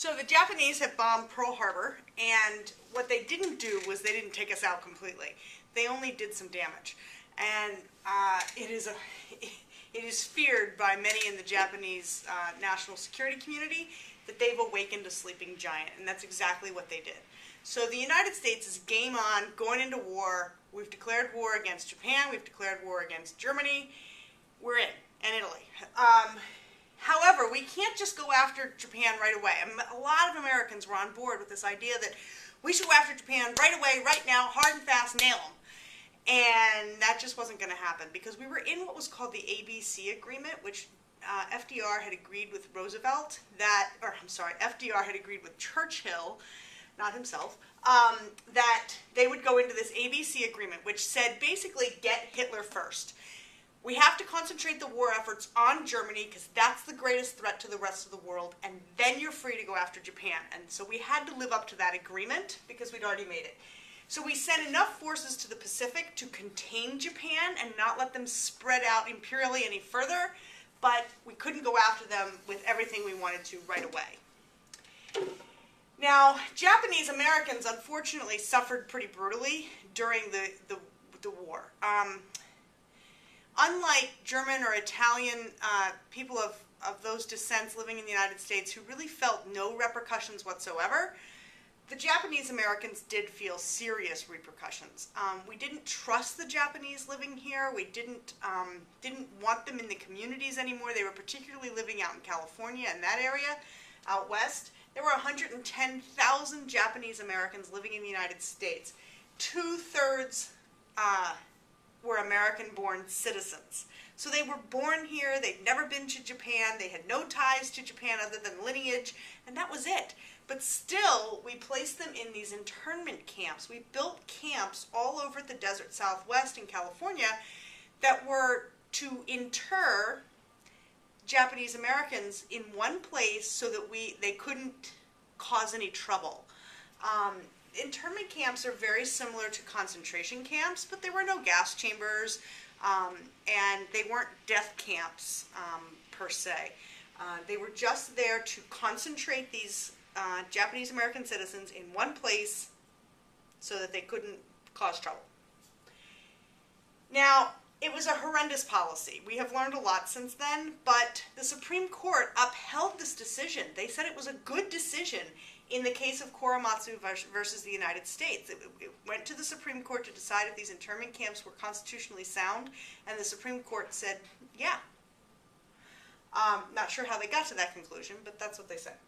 So the Japanese had bombed Pearl Harbor, and what they didn't do was they didn't take us out completely. They only did some damage. And it is feared by many in the Japanese national security community that they've awakened a sleeping giant, and that's exactly what they did. So the United States is game on, going into war. We've declared war against Japan, we've declared war against Germany, we're in, and Italy. However, we can't just go after Japan right away. A lot of Americans were on board with this idea that we should go after Japan right away, right now, hard and fast, nail them. And that just wasn't going to happen because we were in what was called the ABC Agreement, which FDR had agreed with Roosevelt FDR had agreed with Churchill, not himself, that they would go into this ABC Agreement, which said basically get Hitler first. We have to concentrate the war efforts on Germany because that's the greatest threat to the rest of the world, and then you're free to go after Japan. And so we had to live up to that agreement because we'd already made it. So we sent enough forces to the Pacific to contain Japan and not let them spread out imperially any further, but we couldn't go after them with everything we wanted to right away. Now, Japanese Americans unfortunately suffered pretty brutally during the war. Unlike German or Italian people of those descents living in the United States who really felt no repercussions whatsoever, the Japanese Americans did feel serious repercussions. We didn't trust the Japanese living here. We didn't want them in the communities anymore. They were particularly living out in California and that area, out west. There were 110,000 Japanese Americans living in the United States. 2/3 were American-born citizens. So they were born here, they'd never been to Japan, they had no ties to Japan other than lineage, and that was it. But still, we placed them in these internment camps. We built camps all over the desert Southwest in California that were to inter Japanese Americans in one place so that they couldn't cause any trouble. Internment camps are very similar to concentration camps, but there were no gas chambers, and they weren't death camps per se. They were just there to concentrate these Japanese American citizens in one place so that they couldn't cause trouble. Now, it was a horrendous policy. We have learned a lot since then, but the Supreme Court upheld this decision. They said it was a good decision in the case of Korematsu versus the United States. It went to the Supreme Court to decide if these internment camps were constitutionally sound, and the Supreme Court said, yeah. Not sure how they got to that conclusion, but that's what they said.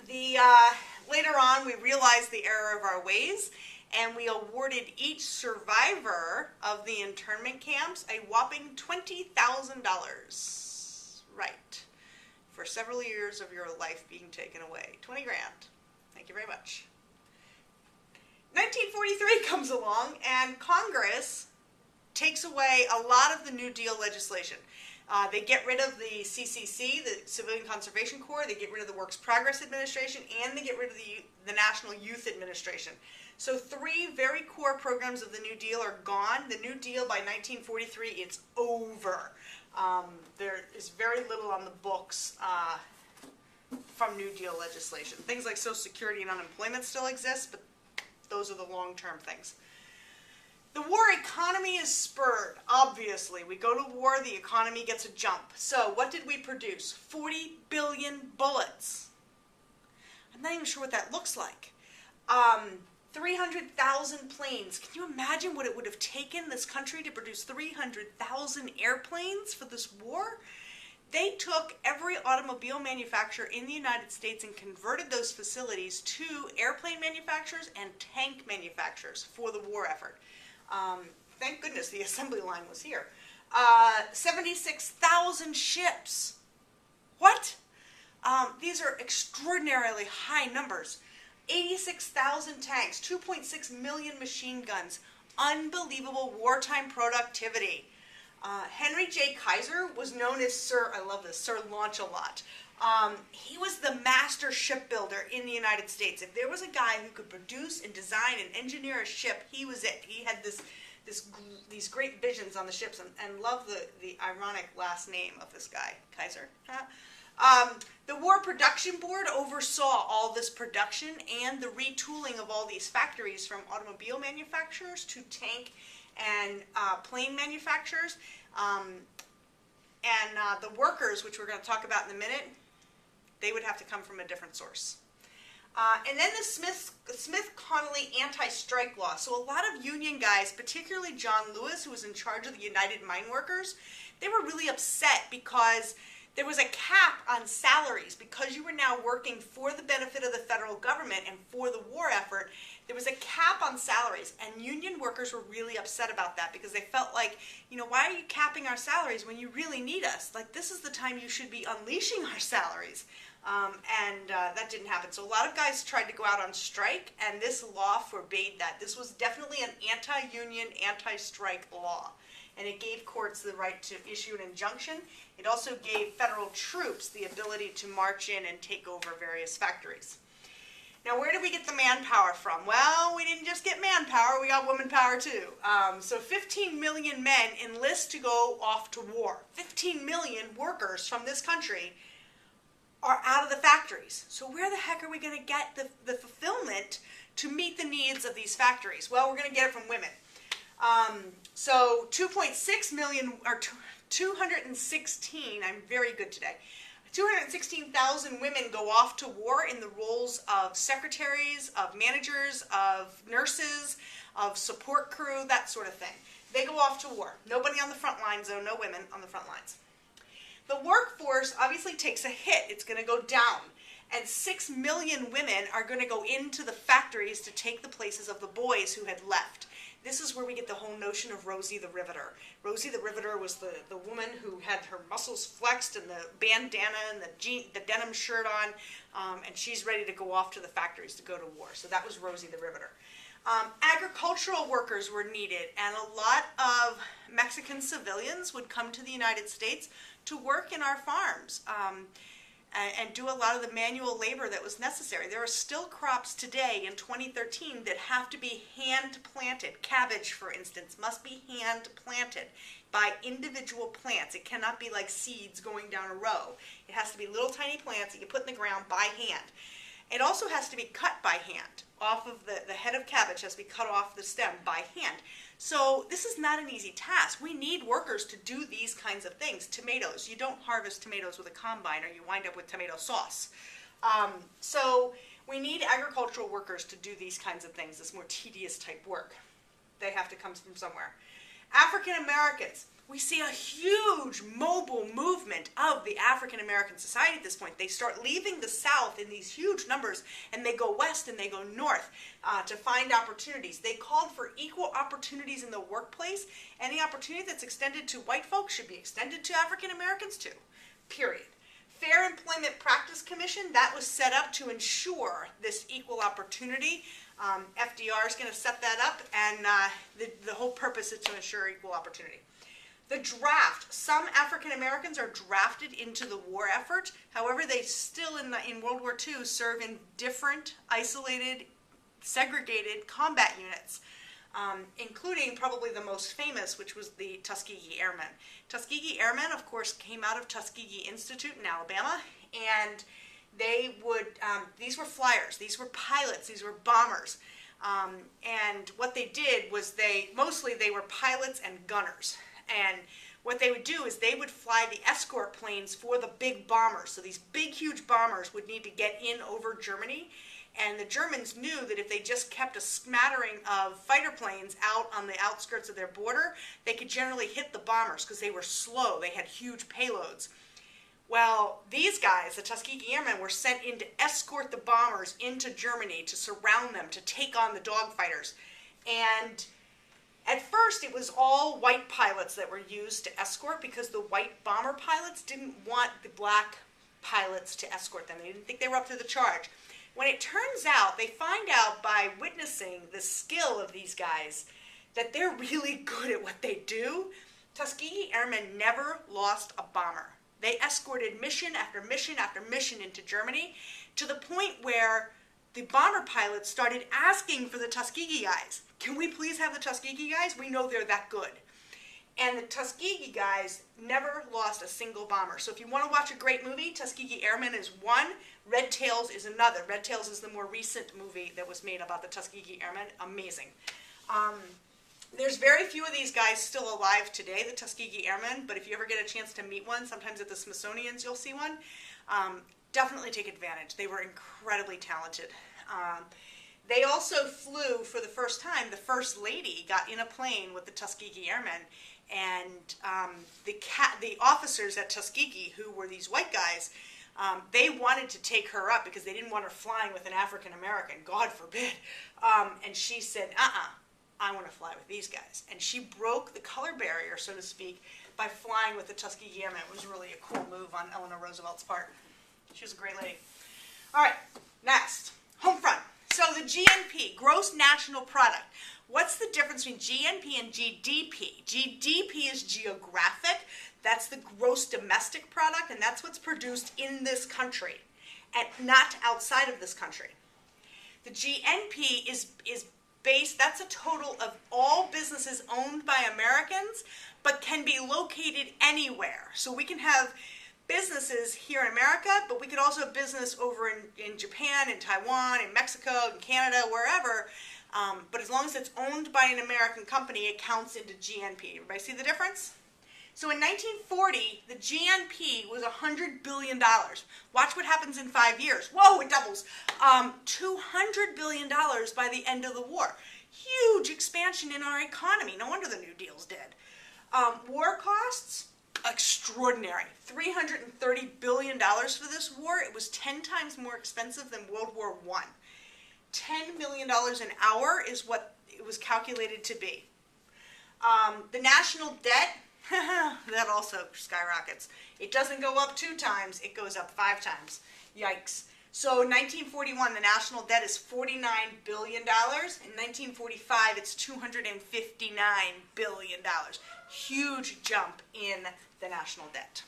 Later on, we realized the error of our ways, and we awarded each survivor of the internment camps a whopping $20,000. Right. For several years of your life being taken away. 20 grand. Thank you very much. 1943 comes along, and Congress takes away a lot of the New Deal legislation. They get rid of the CCC, the Civilian Conservation Corps, they get rid of the Works Progress Administration, and they get rid of the National Youth Administration. So 3 very core programs of the New Deal are gone. The New Deal by 1943, it's over. There is very little on the books from New Deal legislation. Things like Social Security and unemployment still exist, but those are the long-term things. The war economy is spurred, obviously. We go to war, the economy gets a jump. So what did we produce? 40 billion bullets. I'm not even sure what that looks like. 300,000 planes. Can you imagine what it would have taken this country to produce 300,000 airplanes for this war? They took every automobile manufacturer in the United States and converted those facilities to airplane manufacturers and tank manufacturers for the war effort. Thank goodness the assembly line was here. 76,000 ships. What? These are extraordinarily high numbers. 86,000 tanks, 2.6 million machine guns. Unbelievable wartime productivity. Henry J. Kaiser was known as Sir, I love this, Sir Launch-A-Lot. He was the master shipbuilder in the United States. If there was a guy who could produce and design and engineer a ship, he was it. He had these great visions on the ships, and love the ironic last name of this guy, Kaiser. The War Production Board oversaw all this production and the retooling of all these factories, from automobile manufacturers to tank and plane manufacturers. The workers, which we're going to talk about in a minute, they would have to come from a different source. And then the Smith-Connolly anti-strike law. So a lot of union guys, particularly John Lewis, who was in charge of the United Mine Workers, they were really upset because there was a cap on salaries. Because you were now working for the benefit of the federal government and for the war effort, there was a cap on salaries. And union workers were really upset about that because they felt like, you know, why are you capping our salaries when you really need us? Like, this is the time you should be unleashing our salaries. That didn't happen. So a lot of guys tried to go out on strike, and this law forbade that. This was definitely an anti-union, anti-strike law. And it gave courts the right to issue an injunction. It also gave federal troops the ability to march in and take over various factories. Now, where did we get the manpower from? Well, we didn't just get manpower, we got woman power too. So 15 million men enlist to go off to war. 15 million workers from this country are out of the factories. So where the heck are we going to get the fulfillment to meet the needs of these factories? Well, we're going to get it from women. So 2.6 million, or 216, I'm very good today, 216,000 women go off to war in the roles of secretaries, of managers, of nurses, of support crew, that sort of thing. They go off to war. Nobody on the front lines, though, no women on the front lines. The workforce obviously takes a hit. It's going to go down. And 6 million women are going to go into the factories to take the places of the boys who had left. This is where we get the whole notion of Rosie the Riveter. Rosie the Riveter was the woman who had her muscles flexed and the bandana and the denim shirt on, and she's ready to go off to the factories to go to war. So that was Rosie the Riveter. Agricultural workers were needed, and a lot of Mexican civilians would come to the United States to work in our farms and do a lot of the manual labor that was necessary. There are still crops today in 2013 that have to be hand planted. Cabbage, for instance, must be hand planted by individual plants. It cannot be like seeds going down a row. It has to be little tiny plants that you put in the ground by hand. It also has to be cut by hand. Off of the head of cabbage has to be cut off the stem by hand. So this is not an easy task. We need workers to do these kinds of things. Tomatoes, you don't harvest tomatoes with a combine or you wind up with tomato sauce. So we need agricultural workers to do these kinds of things, this more tedious type work. They have to come from somewhere. African Americans. We see a huge mobile movement of the African American society at this point. They start leaving the South in these huge numbers, and they go west and they go north to find opportunities. They called for equal opportunities in the workplace. Any opportunity that's extended to white folks should be extended to African Americans too, period. Fair Employment Practice Commission, that was set up to ensure this equal opportunity. FDR is going to set that up, and the whole purpose is to ensure equal opportunity. The draft. Some African Americans are drafted into the war effort. However, they still in World War II serve in different, isolated, segregated combat units, including probably the most famous, which was the Tuskegee Airmen. Tuskegee Airmen, of course, came out of Tuskegee Institute in Alabama, and they would, these were flyers, these were pilots, these were bombers. And what they did was they were pilots and gunners. And what they would do is they would fly the escort planes for the big bombers. So these big, huge bombers would need to get in over Germany. And the Germans knew that if they just kept a smattering of fighter planes out on the outskirts of their border, they could generally hit the bombers because they were slow. They had huge payloads. Well, these guys, the Tuskegee Airmen, were sent in to escort the bombers into Germany to surround them, to take on the dogfighters. And at first, it was all white pilots that were used to escort because the white bomber pilots didn't want the black pilots to escort them. They didn't think they were up to the charge. When it turns out, they find out by witnessing the skill of these guys that they're really good at what they do. Tuskegee Airmen never lost a bomber. They escorted mission after mission after mission into Germany to the point where the bomber pilots started asking for the Tuskegee guys. Can we please have the Tuskegee guys? We know they're that good. And the Tuskegee guys never lost a single bomber. So if you want to watch a great movie, Tuskegee Airmen is one, Red Tails is another. Red Tails is the more recent movie that was made about the Tuskegee Airmen. Amazing. There's very few of these guys still alive today, the Tuskegee Airmen, but if you ever get a chance to meet one, sometimes at the Smithsonian's you'll see one. Definitely take advantage. They were incredibly talented. They also flew for the first time. The First Lady got in a plane with the Tuskegee Airmen, and the officers at Tuskegee, who were these white guys, they wanted to take her up because they didn't want her flying with an African American, God forbid. And she said, I want to fly with these guys. And she broke the color barrier, so to speak, by flying with the Tuskegee Airmen. It was really a cool move on Eleanor Roosevelt's part. She was a great lady. All right, next, home front. So the GNP, Gross National Product. What's the difference between GNP and GDP? GDP is geographic. That's the gross domestic product, and that's what's produced in this country, and not outside of this country. The GNP is based, that's a total of all businesses owned by Americans, but can be located anywhere. So we can have businesses here in America, but we could also have business over in Japan, in Taiwan, in Mexico, in Canada, wherever. But as long as it's owned by an American company, it counts into GNP. Everybody see the difference? So in 1940, the GNP was $100 billion. Watch what happens in 5 years. Whoa, it doubles. $200 billion by the end of the war. Huge expansion in our economy. No wonder the New Deals did. War costs, extraordinary. $330 billion for this war. It was 10 times more expensive than World War I. $10 million an hour is what it was calculated to be. The national debt, that also skyrockets. It doesn't go up 2 times, it goes up 5 times. Yikes. So in 1941, the national debt is $49 billion. In 1945, it's $259 billion. Huge jump in the national debt.